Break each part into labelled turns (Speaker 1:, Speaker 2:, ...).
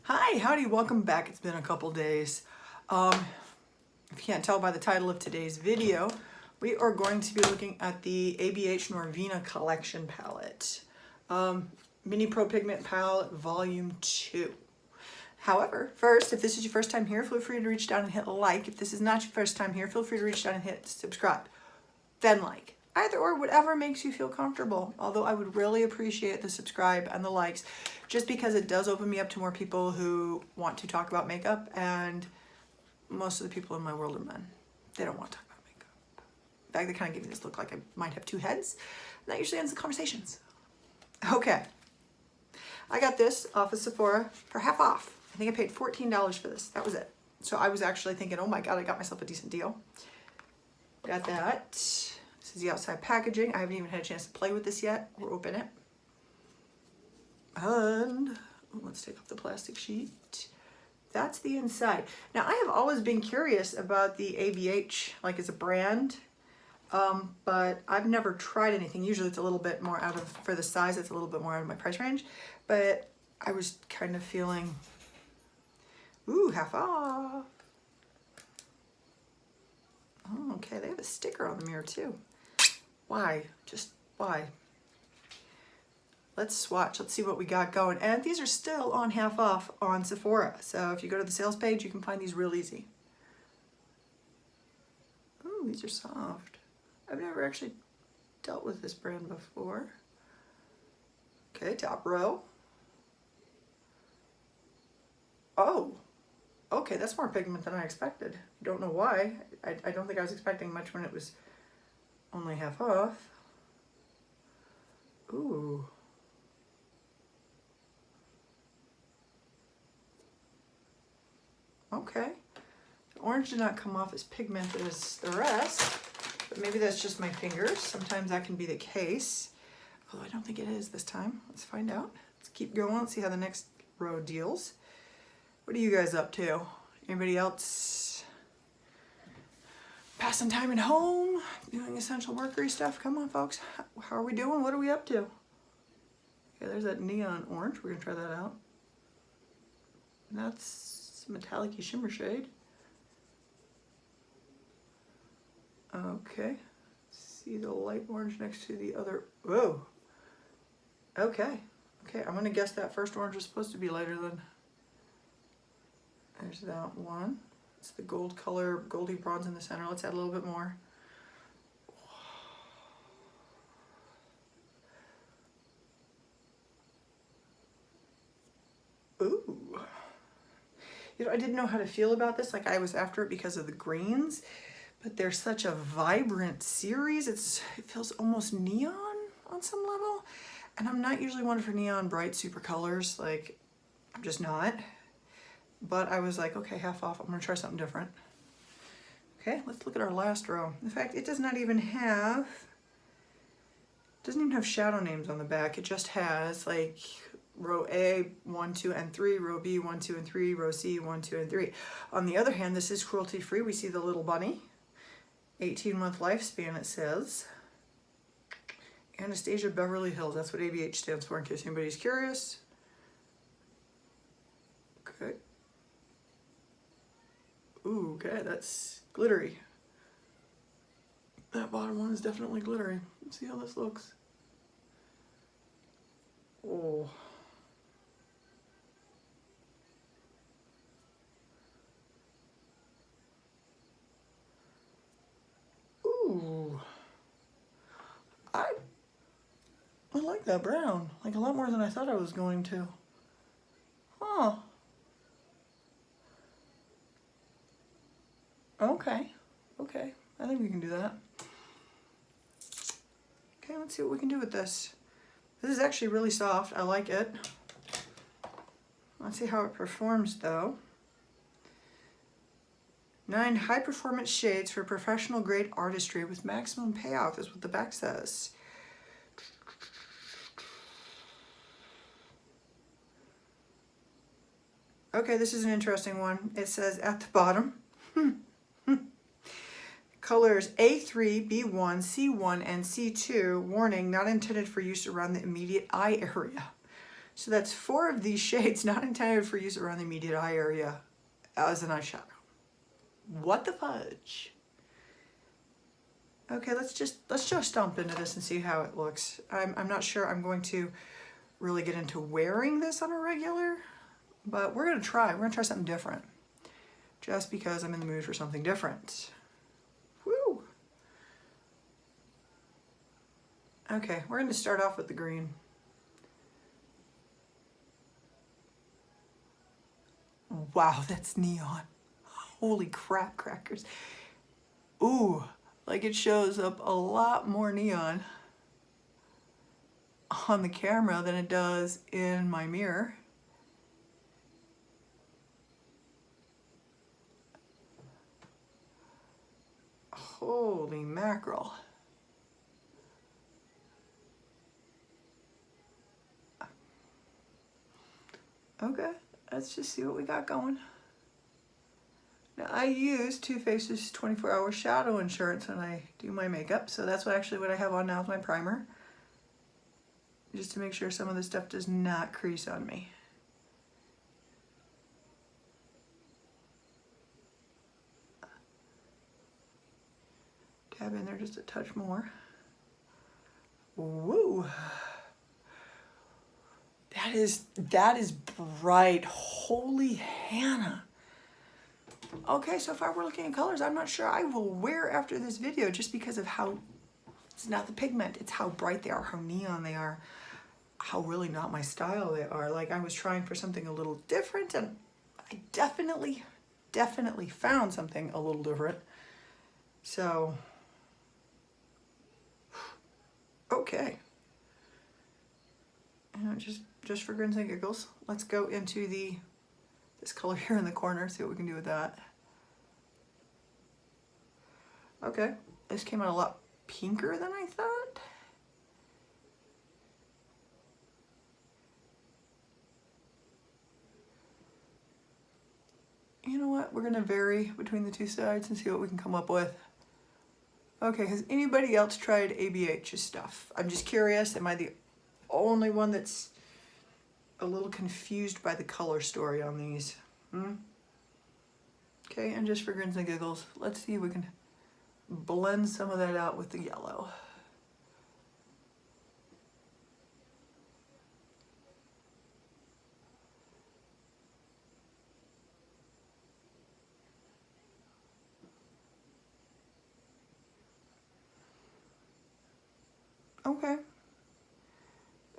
Speaker 1: Hi, howdy, welcome back. It's been a couple days. If you can't tell by the title of today's video, we are going to be looking at the ABH Norvina collection palette. Mini Pro Pigment Palette Volume 2. However, first, if this is your first time here, feel free to reach down and hit like. If this is not your first time here, feel free to reach down and hit subscribe. Then like. Either or, whatever makes you feel comfortable. Although I would really appreciate the subscribe and the likes, just because it does open me up to more people who want to talk about makeup, and most of the people in my world are men. They don't want to talk about makeup. In fact, they kind of give me this look like I might have two heads, and that usually ends the conversations. Okay. I got this off of Sephora for half off. I think I paid $14 for this. That was it. So I was actually thinking, oh my God, I got myself a decent deal. Got that. This is the outside packaging. I haven't even had a chance to play with this yet or open it. And let's take off the plastic sheet. That's the inside. Now, I have always been curious about the ABH, like as a brand, but I've never tried anything. Usually it's a little bit more out of, for the size, it's a little bit more out of my price range, but I was kind of feeling, ooh, half off. Oh, okay, they have a sticker on the mirror too. Why? Just why? Let's swatch. Let's see what we got going. And these are still on half off on Sephora. So if you go to the sales page, you can find these real easy. Ooh, these are soft. I've never actually dealt with this brand before. Okay, top row. Oh, okay, that's more pigment than I expected. Don't know why. I don't think I was expecting much when it was only half off. Ooh. Okay. The orange did not come off as pigmented as the rest, but maybe that's just my fingers. Sometimes that can be the case. Although I don't think it is this time. Let's find out. Let's keep going. Let's see how the next row deals. What are you guys up to? Anybody else passing time at home, doing essential workery stuff? Come on, folks. How are we doing? What are we up to? Okay, there's that neon orange. We're gonna try that out. And that's metallic-y shimmer shade. Okay. See the light orange next to the other. Whoa. Okay. Okay, I'm gonna guess that first orange was supposed to be lighter than. There's that one. It's the gold color, goldy bronze in the center. Let's add a little bit more. Ooh. You know, I didn't know how to feel about this. Like, I was after it because of the greens, but they're such a vibrant series. It feels almost neon on some level. And I'm not usually one for neon bright super colors. Like, I'm just not. But I was like, okay, half off. I'm gonna try something different. Okay, let's look at our last row. In fact, it doesn't even have shadow names on the back. It just has like row A, 1, 2, and 3, row B, 1, 2, and 3, row C, 1, 2, and 3. On the other hand, this is cruelty-free. We see the little bunny. 18-month lifespan, it says. Anastasia Beverly Hills. That's what ABH stands for, in case anybody's curious. Okay. Ooh, okay, that's glittery. That bottom one is definitely glittery. Let's see how this looks. Oh. Ooh. I like that brown. Like a lot more than I thought I was going to. Huh. Okay, okay, I think we can do that. Okay, let's see what we can do with this. This is actually really soft, I like it. Let's see how it performs though. 9 high performance shades for professional grade artistry with maximum payoff is what the back says. Okay, this is an interesting one. It says at the bottom, colors A3, B1, C1, and C2, warning, not intended for use around the immediate eye area. So that's 4 of these shades not intended for use around the immediate eye area as an eyeshadow. What the fudge? Okay, let's just stomp into this and see how it looks. I'm not sure I'm going to really get into wearing this on a regular, but we're gonna try. We're gonna try something different. Just because I'm in the mood for something different. Woo! Okay, we're gonna start off with the green. Wow, that's neon. Holy crap crackers. Ooh, like it shows up a lot more neon on the camera than it does in my mirror. Holy mackerel. Okay, let's just see what we got going. Now I use Too Faced's 24-hour shadow insurance when I do my makeup, so that's actually what I have on now with my primer. Just to make sure some of this stuff does not crease on me. Dab in there just a touch more. Woo! That is bright. Holy Hannah. Okay, so far we're looking at colors I'm not sure I will wear after this video just because of how, it's not the pigment, it's how bright they are, how neon they are, how really not my style they are. Like I was trying for something a little different and I definitely found something a little different. So, okay. And just for grins and giggles, let's go into this color here in the corner, see what we can do with that. Okay, this came out a lot pinker than I thought. You know what, we're gonna vary between the two sides and see what we can come up with. Okay, has anybody else tried ABH's stuff? I'm just curious, am I the only one that's a little confused by the color story on these? Okay, and just for grins and giggles, let's see if we can blend some of that out with the yellow. Okay.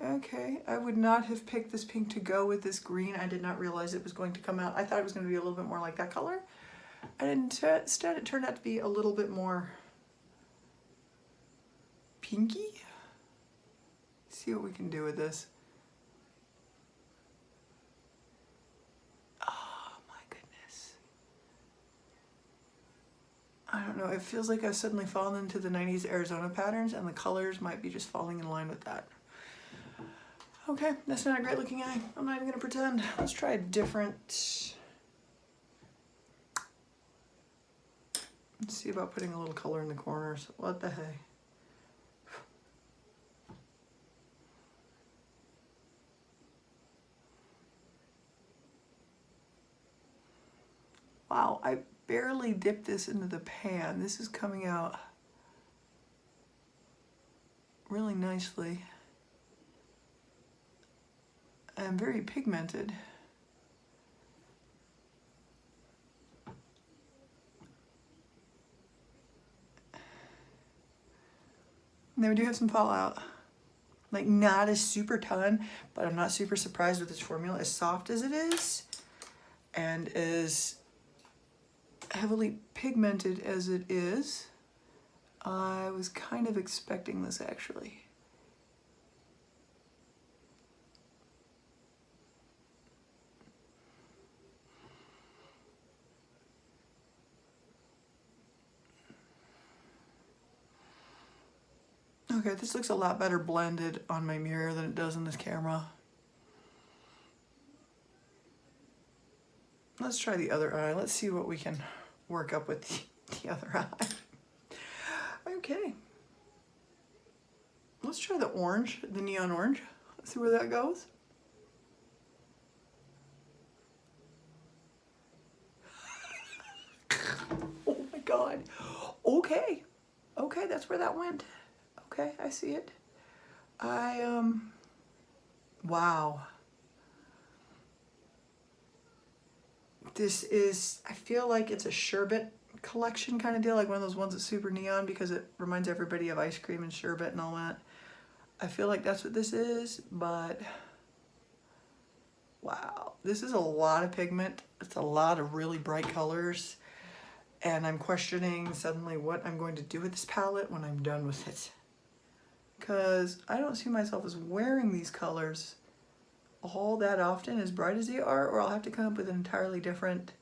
Speaker 1: Okay, I would not have picked this pink to go with this green. I did not realize it was going to come out. I thought it was going to be a little bit more like that color. And instead it turned out to be a little bit more pinky. Let's see what we can do with this. Oh my goodness. I don't know, it feels like I've suddenly fallen into the 90s Arizona patterns and the colors might be just falling in line with that. Okay, that's not a great looking eye. I'm not even gonna pretend. Let's try a different. Let's see about putting a little color in the corners. What the heck? Wow, I barely dipped this into the pan. This is coming out really nicely. And very pigmented. And then we do have some fallout. Like not a super ton, but I'm not super surprised with this formula. As soft as it is, and as heavily pigmented as it is, I was kind of expecting this actually. Okay, this looks a lot better blended on my mirror than it does in this camera. Let's try the other eye. Let's see what we can work up with the other eye. Okay. Let's try the orange, the neon orange. Let's see where that goes. Okay. Okay, that's where that went. Okay, I see it. Wow. This is, I feel like it's a sherbet collection kind of deal, like one of those ones that's super neon because it reminds everybody of ice cream and sherbet and all that. I feel like that's what this is, but wow. This is a lot of pigment. It's a lot of really bright colors. And I'm questioning suddenly what I'm going to do with this palette when I'm done with it. Because I don't see myself as wearing these colors all that often, as bright as they are, or I'll have to come up with an entirely different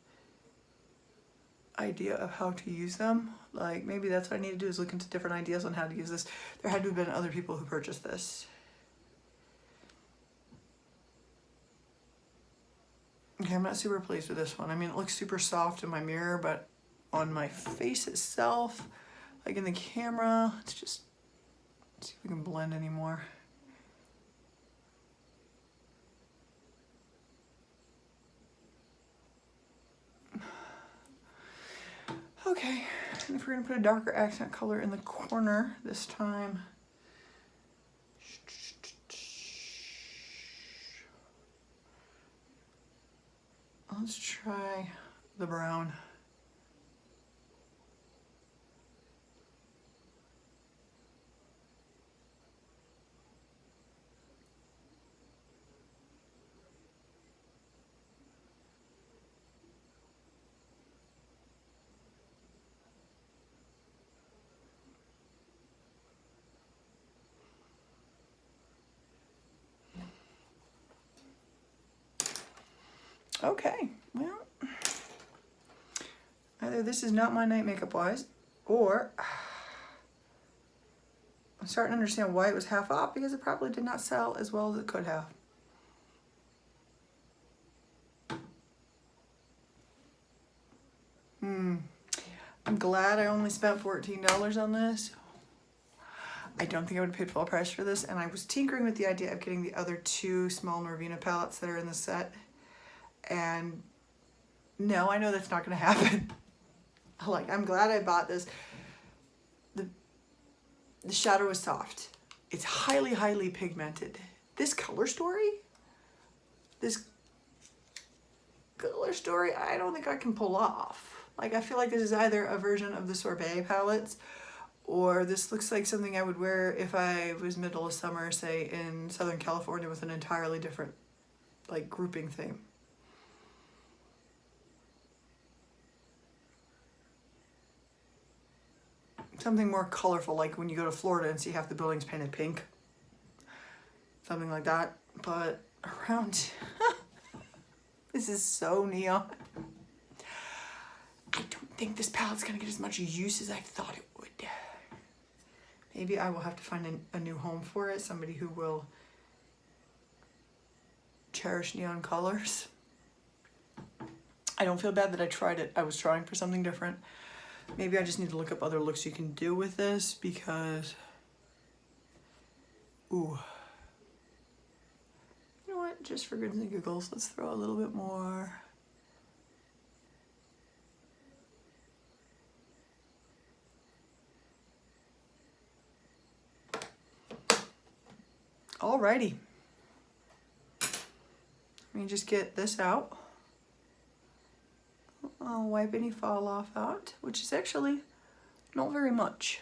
Speaker 1: idea of how to use them. Like maybe that's what I need to do, is look into different ideas on how to use this. There had to have been other people who purchased this. Okay, I'm not super pleased with this one. I mean, it looks super soft in my mirror, but on my face itself, like in the camera, it's just, let's see if we can blend anymore. Okay, and if we're gonna put a darker accent color in the corner this time, let's try the brown. Okay, well, either this is not my night makeup wise, or I'm starting to understand why it was half off, because it probably did not sell as well as it could have. I'm glad I only spent $14 on this. I don't think I would have paid full price for this, and I was tinkering with the idea of getting the other two small Norvina palettes that are in the set. And no, I know that's not going to happen. Like, I'm glad I bought this. The shadow is soft. It's highly, highly pigmented. This color story, I don't think I can pull off. Like, I feel like this is either a version of the Sorbet palettes, or this looks like something I would wear if I was middle of summer, say in Southern California, with an entirely different, like, grouping theme. Something more colorful, like when you go to Florida and see half the buildings painted pink. Something like that, but around, this is so neon. I don't think this palette's gonna get as much use as I thought it would. Maybe I will have to find a new home for it, somebody who will cherish neon colors. I don't feel bad that I tried it. I was trying for something different. Maybe I just need to look up other looks you can do with this, because, ooh. You know what, just for grins and giggles, let's throw a little bit more. Alrighty. Let me just get this out. I'll wipe any fall off out, which is actually not very much.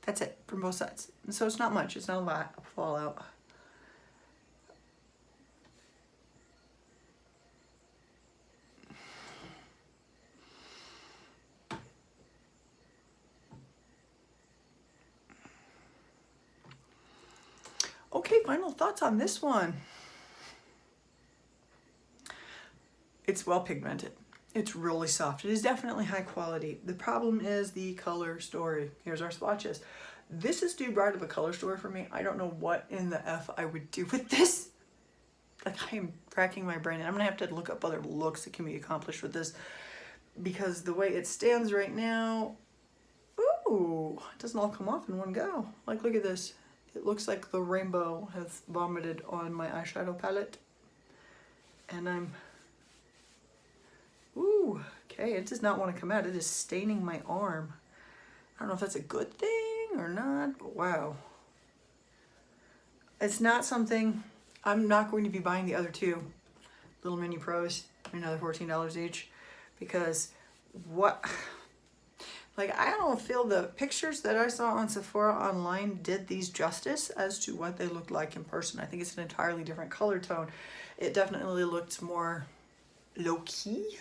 Speaker 1: That's it from both sides. And so it's not much, it's not a lot of fallout. Okay, final thoughts on this one. It's well pigmented. It's really soft. It is definitely high quality. The problem is the color story. Here's our swatches. This is too bright of a color story for me. I don't know what in the F I would do with this. Like, I am cracking my brain. I'm gonna have to look up other looks that can be accomplished with this, because the way it stands right now, ooh, it doesn't all come off in one go. Like, look at this. It looks like the rainbow has vomited on my eyeshadow palette. And I'm, ooh, Okay, it does not want to come out. It is staining my arm. I don't know if that's a good thing or not, but wow. It's not something, I'm not going to be buying the other two Little Mini Pros, another $14 each, because what, like, I don't feel the pictures that I saw on Sephora online did these justice as to what they looked like in person. I think it's an entirely different color tone. It definitely looked more low-key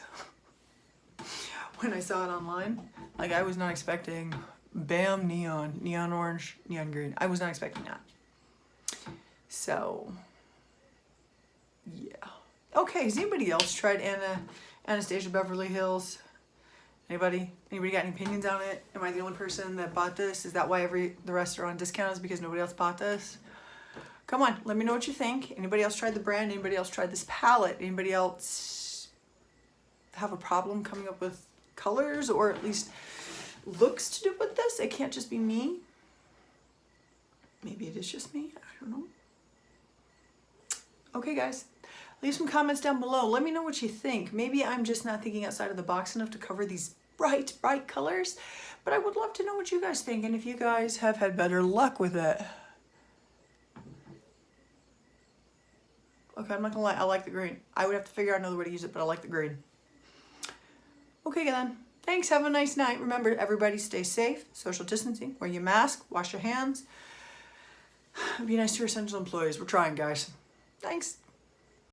Speaker 1: when I saw it online. Like, I was not expecting bam, neon orange, neon green. I was not expecting that. So, yeah. Okay, has anybody else tried Anastasia Beverly Hills? Anybody? Anybody got any opinions on it? Am I the only person that bought this? Is that why the rest are on discount, is because nobody else bought this? Come on, let me know what you think. Anybody else tried the brand? Anybody else tried this palette? Anybody else have a problem coming up with colors, or at least looks to do with this? It can't just be me. Maybe it is just me. I don't know. Okay, guys. Leave some comments down below. Let me know what you think. Maybe I'm just not thinking outside of the box enough to cover these bright colors, but I would love to know what you guys think and if you guys have had better luck with it. Okay, I'm not gonna lie, I like the green. I would have to figure out another way to use it, but I like the green. Okay then, thanks, have a nice night. Remember, everybody stay safe, social distancing, wear your mask, wash your hands. Be nice to your essential employees. We're trying, guys. Thanks.